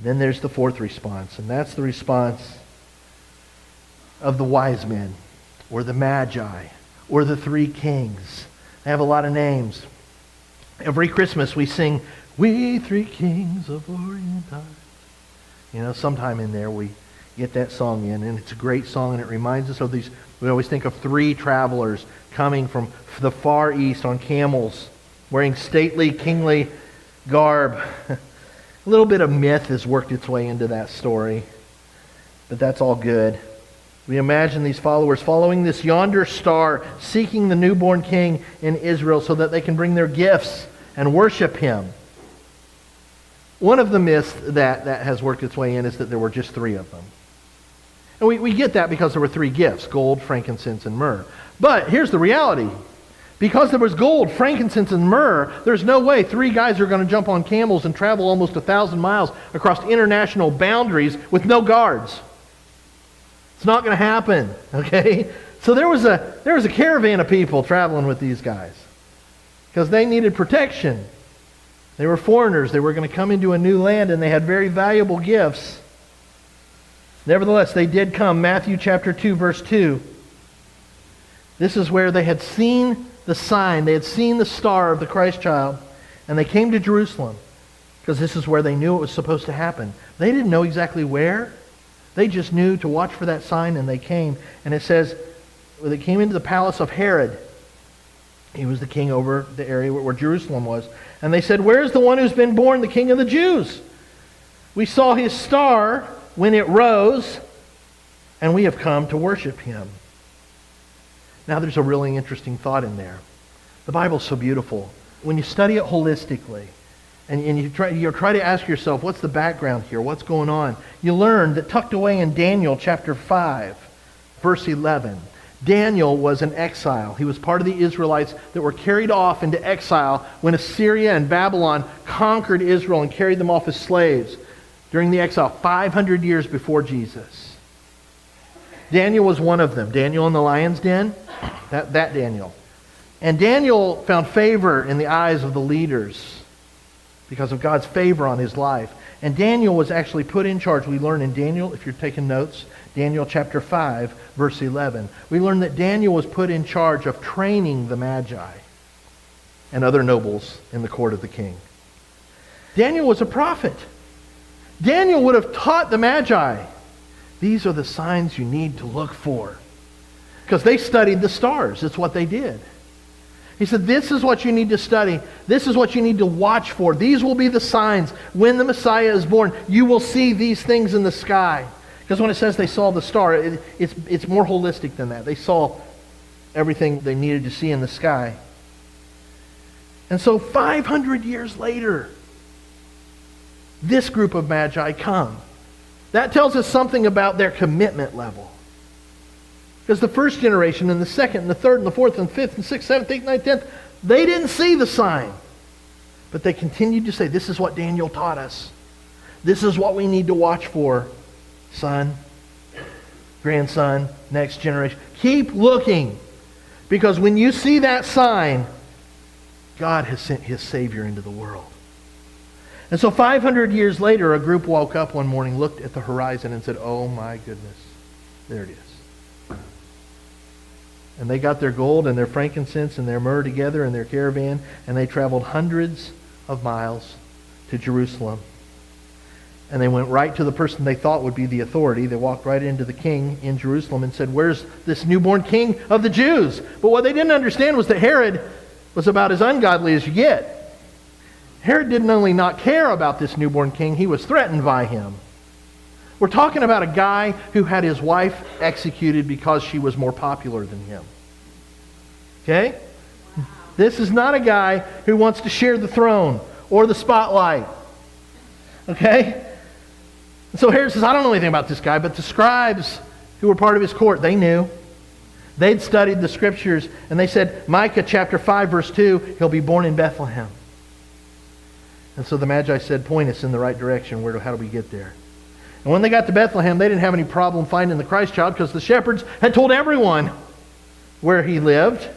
Then there's the fourth response, and that's the response of the wise men, or the Magi, or the three kings. They have a lot of names. Every Christmas we sing, "We three kings of Orient are." You know, sometime in there we get that song in, and it's a great song, and it reminds us of these. We always think of three travelers coming from the far east on camels, wearing stately, kingly garb. A little bit of myth has worked its way into that story, but that's all good. We imagine these followers following this yonder star, seeking the newborn king in Israel so that they can bring their gifts and worship him. One of the myths that has worked its way in is that there were just three of them. And we get that because there were three gifts: gold, frankincense, and myrrh. But here's the reality. Because there was gold, frankincense, and myrrh, there's no way three guys are going to jump on camels and travel almost 1,000 miles across international boundaries with no guards. It's not going to happen, okay? So there was a caravan of people traveling with these guys because they needed protection. They were foreigners. They were going to come into a new land, and they had very valuable gifts. Nevertheless, they did come. Matthew chapter 2, verse 2. This is where they had seen the sign. They had seen the star of the Christ child, and they came to Jerusalem because this is where they knew it was supposed to happen. They didn't know exactly where. They just knew to watch for that sign, and they came. And it says, well, they came into the palace of Herod. He was the king over the area where Jerusalem was. And they said, "Where is the one who's been born, the King of the Jews? We saw his star when it rose, and we have come to worship him." Now there's a really interesting thought in there. The Bible's so beautiful. When you study it holistically, and you try to ask yourself, what's the background here? What's going on? You learn that tucked away in Daniel chapter 5, verse 11, Daniel was an exile. He was part of the Israelites that were carried off into exile when Assyria and Babylon conquered Israel and carried them off as slaves during the exile 500 years before Jesus. Daniel was one of them. Daniel in the lion's den, that Daniel. And Daniel found favor in the eyes of the leaders because of God's favor on his life. And Daniel was actually put in charge. We learn in Daniel, if you're taking notes, Daniel chapter 5, verse 11. We learn that Daniel was put in charge of training the Magi and other nobles in the court of the king. Daniel was a prophet. Daniel would have taught the Magi, these are the signs you need to look for. Because they studied the stars. It's what they did. He said, this is what you need to study. This is what you need to watch for. These will be the signs. When the Messiah is born, you will see these things in the sky. Because when it says they saw the star, it's more holistic than that. They saw everything they needed to see in the sky. And so 500 years later, this group of Magi come. That tells us something about their commitment level. Because the first generation and the second and the third and the fourth and fifth and sixth, seventh, eighth, ninth, 10th, they didn't see the sign. But they continued to say, this is what Daniel taught us. This is what we need to watch for. Son, grandson, next generation. Keep looking. Because when you see that sign, God has sent his Savior into the world. And so 500 years later, a group woke up one morning, looked at the horizon and said, oh my goodness, there it is. And they got their gold and their frankincense and their myrrh together in their caravan, and they traveled hundreds of miles to Jerusalem. And they went right to the person they thought would be the authority. They walked right into the king in Jerusalem and said, where's this newborn king of the Jews? But what they didn't understand was that Herod was about as ungodly as you get. Herod didn't only not care about this newborn king, he was threatened by him. We're talking about a guy who had his wife executed because she was more popular than him. Okay? Wow. This is not a guy who wants to share the throne or the spotlight. Okay? And so Herod says, I don't know anything about this guy, but the scribes who were part of his court, they knew. They'd studied the scriptures, and they said, Micah chapter 5, verse 2, he'll be born in Bethlehem. And so the Magi said, point us in the right direction. How do we get there? And when they got to Bethlehem, they didn't have any problem finding the Christ child because the shepherds had told everyone where he lived.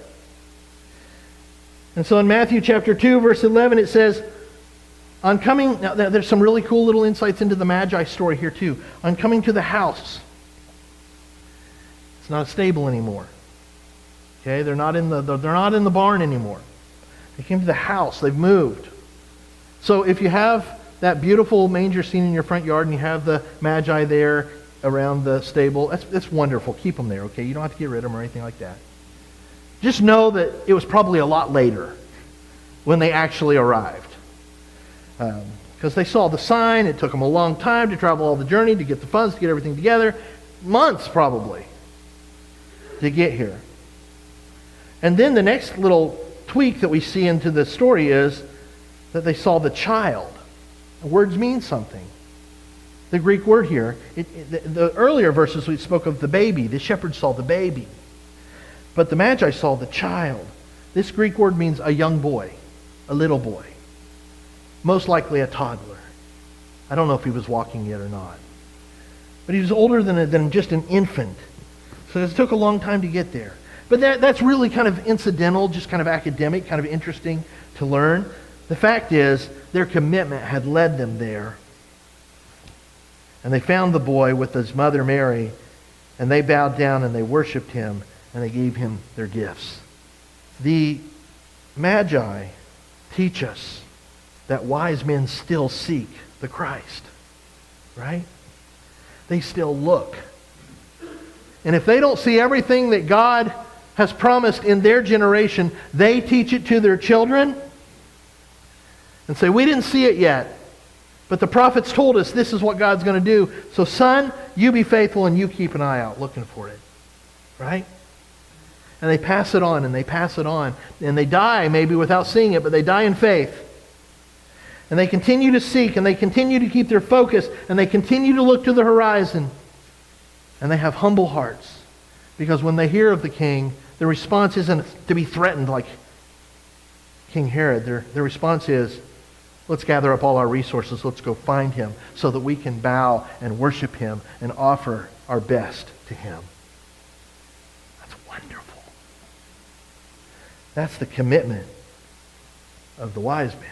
And so in Matthew chapter 2, verse 11, it says, Now there's some really cool little insights into the Magi story here too. On coming to the house, it's not a stable anymore. Okay, they're not in the barn anymore. They came to the house. They've moved. So if you have that beautiful manger scene in your front yard and you have the Magi there around the stable, that's wonderful. Keep them there, okay? You don't have to get rid of them or anything like that. Just know that it was probably a lot later when they actually arrived. Because they saw the sign. It took them a long time to travel all the journey, to get the funds, to get everything together. Months, probably, to get here. And then the next little tweak that we see into the story is that they saw the child. The words mean something. The Greek word here, the earlier verses we spoke of the baby. The shepherds saw the baby. But the Magi saw the child. This Greek word means a young boy, a little boy. Most likely a toddler. I don't know if he was walking yet or not. But he was older than just an infant. So it took a long time to get there. But that's really kind of incidental, just kind of academic, kind of interesting to learn. The fact is, their commitment had led them there. And they found the boy with his mother Mary, and they bowed down and they worshiped him, and they gave him their gifts. The Magi teach us that wise men still seek the Christ, right? They still look. And if they don't see everything that God has promised in their generation, they teach it to their children and say, we didn't see it yet, but the prophets told us this is what God's going to do. So son, you be faithful and you keep an eye out looking for it, right? And they pass it on and they pass it on. And they die maybe without seeing it, but they die in faith. And they continue to seek, and they continue to keep their focus, and they continue to look to the horizon. And they have humble hearts. Because when they hear of the king, their response isn't to be threatened like King Herod. Their response is, let's gather up all our resources, let's go find him, so that we can bow and worship him and offer our best to him. That's wonderful. That's the commitment of the wise men.